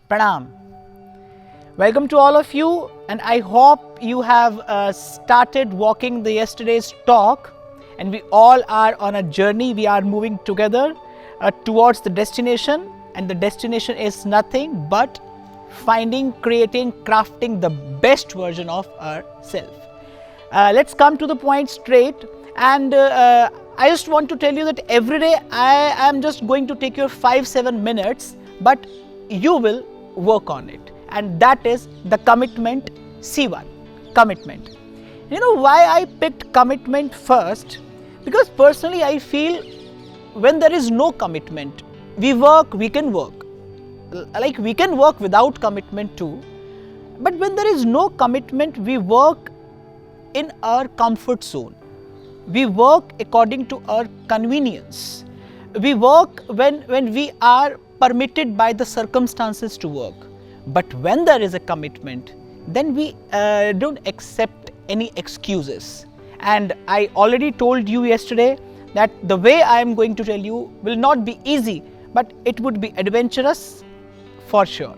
Pranam. Welcome to all of you, and I hope you have started walking the yesterday's talk, and we all are on a journey. We are moving together towards the destination, and the destination is nothing but finding, creating, crafting the best version of ourselves. Let's come to the point straight, and I just want to tell you that every day I am just going to take your 5-7 minutes, but you will work on it, and that is the commitment C1, commitment. You know why I picked commitment first? Because personally I feel when there is no commitment, we can work. Like we can work without commitment too, but when there is no commitment, we work in our comfort zone. We work according to our convenience. We work when we are permitted by the circumstances to work. But when there is a commitment, then we don't accept any excuses. And I already told you yesterday that the way I am going to tell you will not be easy, but it would be adventurous for sure.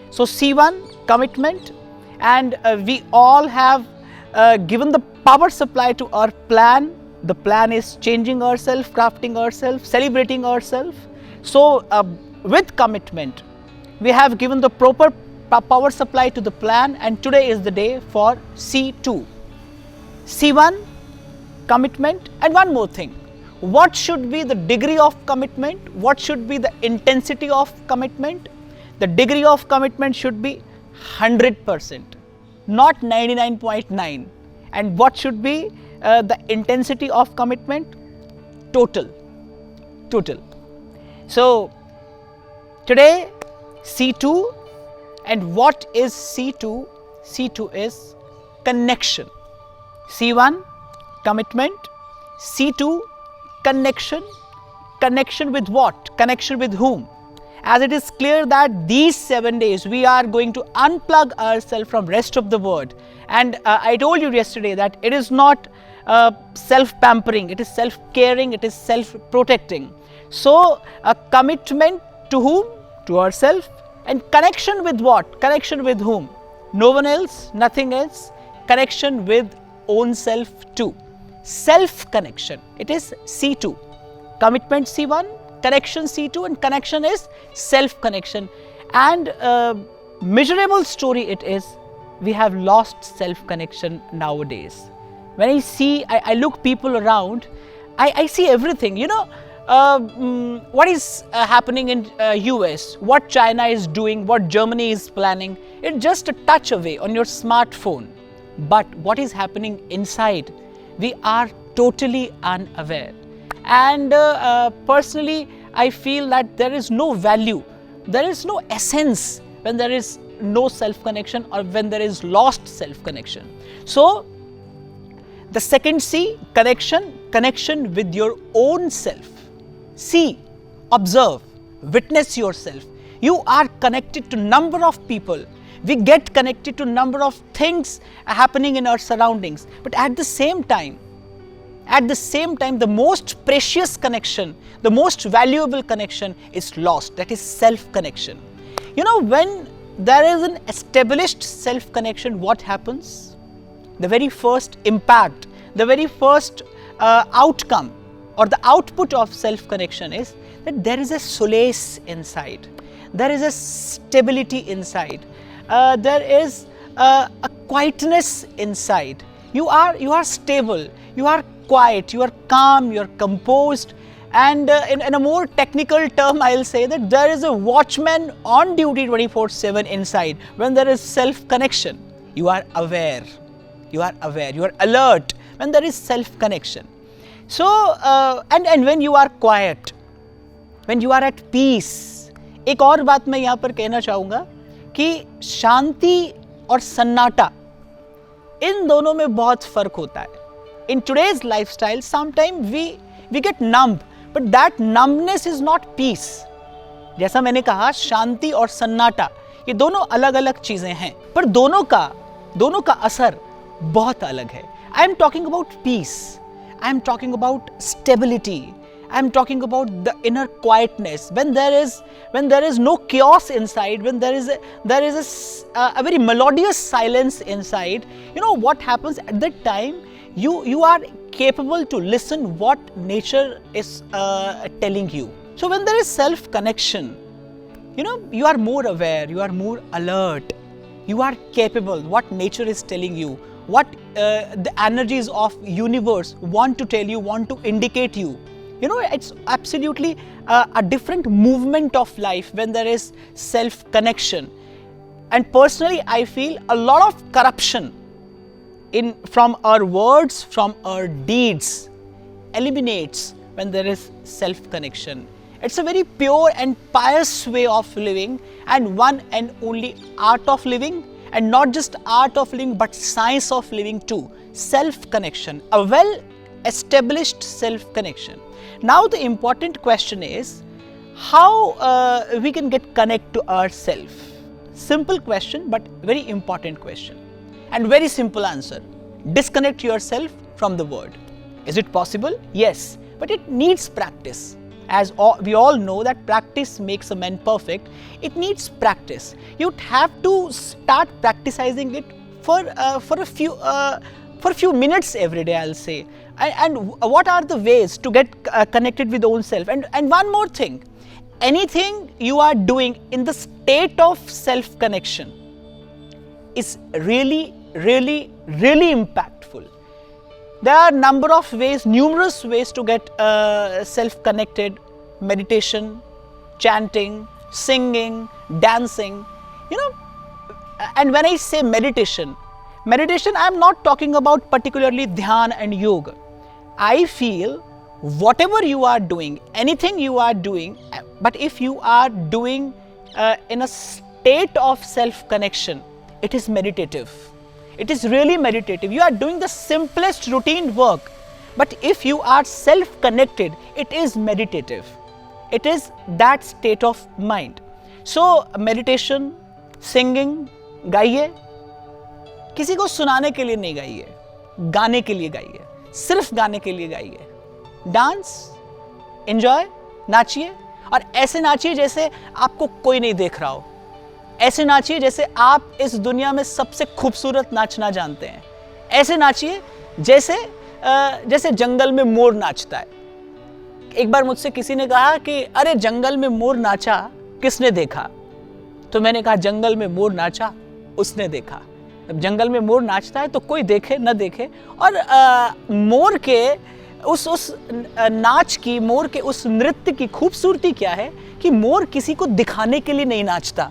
So C1, commitment, and we all have given the power supply to our plan. The plan is changing ourselves, crafting ourselves, celebrating ourselves. So with commitment, we have given the proper power supply to the plan, and today is the day for C2. C1, commitment, and one more thing. What should be the degree of commitment? What should be the intensity of commitment? The degree of commitment should be 100%, not 99.9. And what should be the intensity of commitment? Total. So today C2, and what is C2? C2 is connection. C1, commitment. C2, connection. Connection with what? Connection with whom? As it is clear that these 7 days we are going to unplug ourselves from rest of the world. And I told you yesterday that it is not self-pampering, it is self-caring, it is self-protecting. So a commitment to whom? To ourselves. And connection with what? Connection with whom? No one else, nothing else. Connection with own self too. Self-connection. It is C2. Commitment C1, connection C2, and connection is self-connection. And miserable story it is, we have lost self-connection nowadays. When I look people around, I see everything. You know, what is happening in US, what China is doing, what Germany is planning, it's just a touch away on your smartphone. But what is happening inside, we are totally unaware. And personally, I feel that there is no value, there is no essence when there is no self-connection, or when there is lost self-connection. So the second C, connection with your own self. C, observe, witness yourself. You are connected to number of people. We get connected to number of things happening in our surroundings. But at the same time, the most precious connection, the most valuable connection is lost. That is self-connection. You know, when there is an established self-connection, what happens? The very first impact, the very first outcome, or the output of self-connection is that there is a solace inside, there is a stability inside, there is a quietness inside. You are stable, you are quiet, you are calm, you are composed, and in a more technical term, I will say that there is a watchman on duty 24/7 inside. When there is self-connection, you are aware, you are alert when there is self-connection. So, and when you are quiet, when you are at peace, एक और बात मैं यहाँ पर कहना चाहूँगा कि शांति और सन्नाटा, इन दोनों में बहुत फर्क होता है. In today's lifestyle, sometimes we get numb, but that numbness is not peace. जैसा मैंने कहा, शांति और सन्नाटा ये दोनों अलग अलग चीजें हैं, पर दोनों का असर बहुत अलग है. I am talking about peace. I am talking about stability. I am talking about the inner quietness, when there is no chaos inside, when there is a very melodious silence inside. You know what happens at that time? You are capable to listen what nature is telling you. So when there is self connection, you are more aware, you are more alert, you are capable what nature is telling you, what the energies of universe want to tell you, want to indicate you. It's absolutely a different movement of life when there is self connection. And personally, I feel a lot of corruption from our words, from our deeds eliminates when there is self connection. It's a very pure and pious way of living, and one and only art of living, and not just art of living but science of living too. Self connection, a well established self connection. Now the important question is how we can get connect to ourselves. Simple question but very important question, and very simple answer: disconnect yourself from the world. Is it possible? Yes, but it needs practice. As we all know that practice makes a man perfect. It needs practice. You'd have to start practicing it for a few minutes every day, I'll say. And what are the ways to get connected with own self? And one more thing, anything you are doing in the state of self connection is really, really, really impactful. There are number of ways, numerous ways to get self-connected: meditation, chanting, singing, dancing. And when I say meditation, I am not talking about particularly dhyan and yoga. I feel whatever you are doing, anything you are doing, but if you are doing in a state of self-connection, it is meditative. It is really meditative. You are doing the simplest routine work, but if you are self-connected, it is meditative. It is that state of mind. So meditation, singing, गाइए. किसी को सुनाने के लिए नहीं गाइए, गाने के लिए गाइए, सिर्फ गाने के लिए गाइए. डांस, एंजॉय, नाचिए, और ऐसे नाचिए जैसे आपको कोई नहीं देख रहा हो. ऐसे नाचिए जैसे आप इस दुनिया में सबसे खूबसूरत नाचना जानते हैं. ऐसे नाचिए जैसे जंगल में मोर नाचता है. एक बार मुझसे किसी ने कहा कि अरे जंगल में मोर नाचा, किसने देखा? तो मैंने कहा जंगल में मोर नाचा, उसने देखा. अब जंगल में मोर नाचता है तो कोई देखे न देखे, और मोर के उस नाच की, मोर के उस नृत्य की खूबसूरती क्या है कि मोर किसी को दिखाने के लिए नहीं नाचता.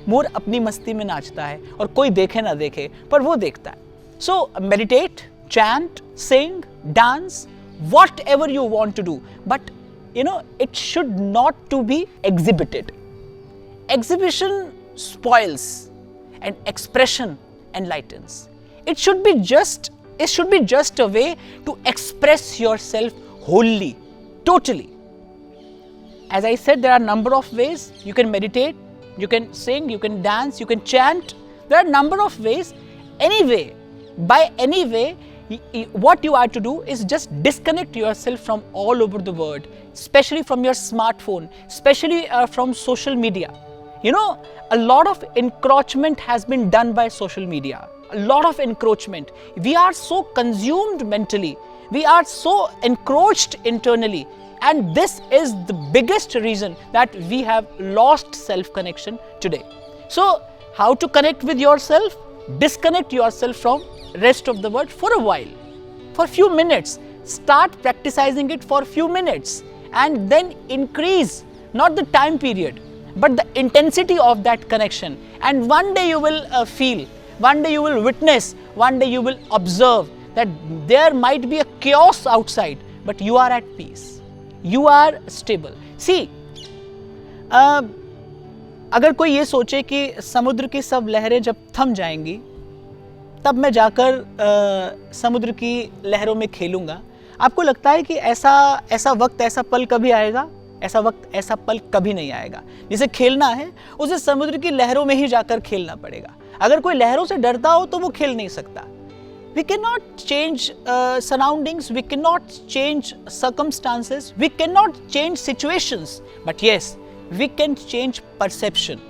मोर अपनी मस्ती में नाचता है और कोई देखे ना देखे, पर वो देखता है. सो meditate, chant, sing, dance, whatever you want to do, but it should not to be exhibited. Exhibition spoils and expression enlightens. It should be just a way to express yourself wholly, totally. As I said, there are a number of ways. You can meditate, you can sing, you can dance, you can chant. There are a number of ways. Anyway, by any way, what you are to do is just disconnect yourself from all over the world, especially from your smartphone, especially from social media. A lot of encroachment has been done by social media. A lot of encroachment. We are so consumed mentally. We are so encroached internally. And this is the biggest reason that we have lost self-connection today. So, how to connect with yourself? Disconnect yourself from rest of the world for a while, for few minutes. Start practicing it for few minutes, and then increase not the time period but the intensity of that connection. And one day you will feel, one day you will witness, one day you will observe that there might be a chaos outside, but you are at peace, you are stable. See, अगर कोई ये सोचे कि समुद्र की सब लहरें जब थम जाएंगी तब मैं जाकर समुद्र की लहरों में खेलूंगा, आपको लगता है कि ऐसा वक्त, ऐसा पल कभी आएगा? ऐसा वक्त, ऐसा पल कभी नहीं आएगा. जिसे खेलना है उसे समुद्र की लहरों में ही जाकर खेलना पड़ेगा. अगर कोई लहरों से डरता हो तो वो खेल नहीं सकता. We cannot change surroundings, we cannot change circumstances, we cannot change situations, but yes, we can change perception.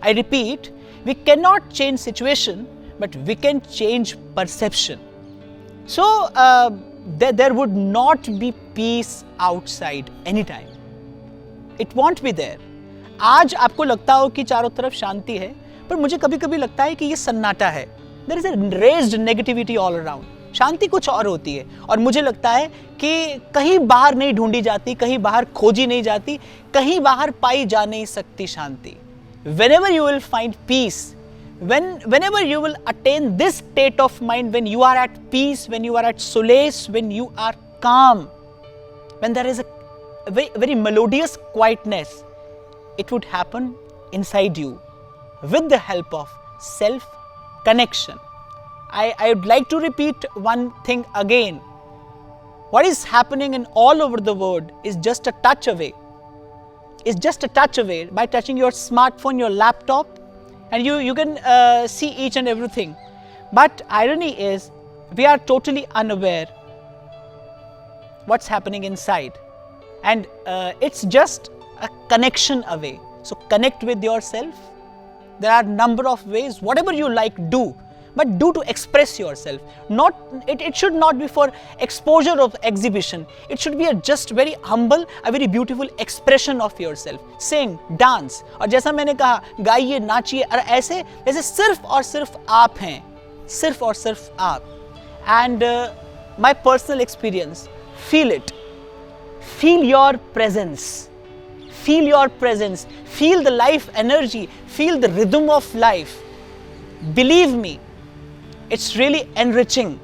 I repeat, we cannot change situation, but we can change perception. So there would not be peace outside anytime. It won't be there. आज आपको लगता हो कि चारों तरफ शांति है, पर मुझे कभी कभी लगता है कि ये सन्नाटा है. There is a raised negativity all around. शांति कुछ और होती है, और मुझे लगता है कि कहीं बाहर नहीं ढूंढी जाती, कहीं बाहर खोजी नहीं जाती, कहीं बाहर पाई जा नहीं सकती शांति. Whenever you will find peace, whenever you will attain this state of mind, when you are at peace, when you are at solace, when you are calm, when there is a very, very melodious quietness, it would happen inside you with the help of self-connection. I would like to repeat one thing again. What is happening in all over the world is just a touch away. It's just a touch away. By touching your smartphone, your laptop, and you can see each and everything. But irony is, we are totally unaware what's happening inside, and it's just a connection away. So connect with yourself. There are number of ways. Whatever you like, do. But do to express yourself. It should not be for exposure of exhibition. It should be a just very humble, a very beautiful expression of yourself. Sing, dance. और जैसा मैंने कहा, गाइए, नाचिए, और ऐसे जैसे सिर्फ और सिर्फ आप हैं, सिर्फ और सिर्फ आप. And my personal experience, feel it. Feel your presence. Feel your presence. Feel the life energy. Feel the rhythm of life. Believe me, it's really enriching.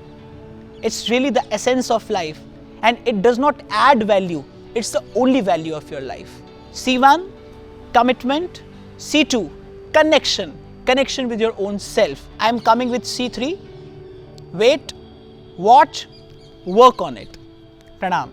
It's really the essence of life, and it does not add value. It's the only value of your life. C1, commitment. C2, connection. Connection with your own self. I am coming with C3. Wait, watch, work on it. Pranam.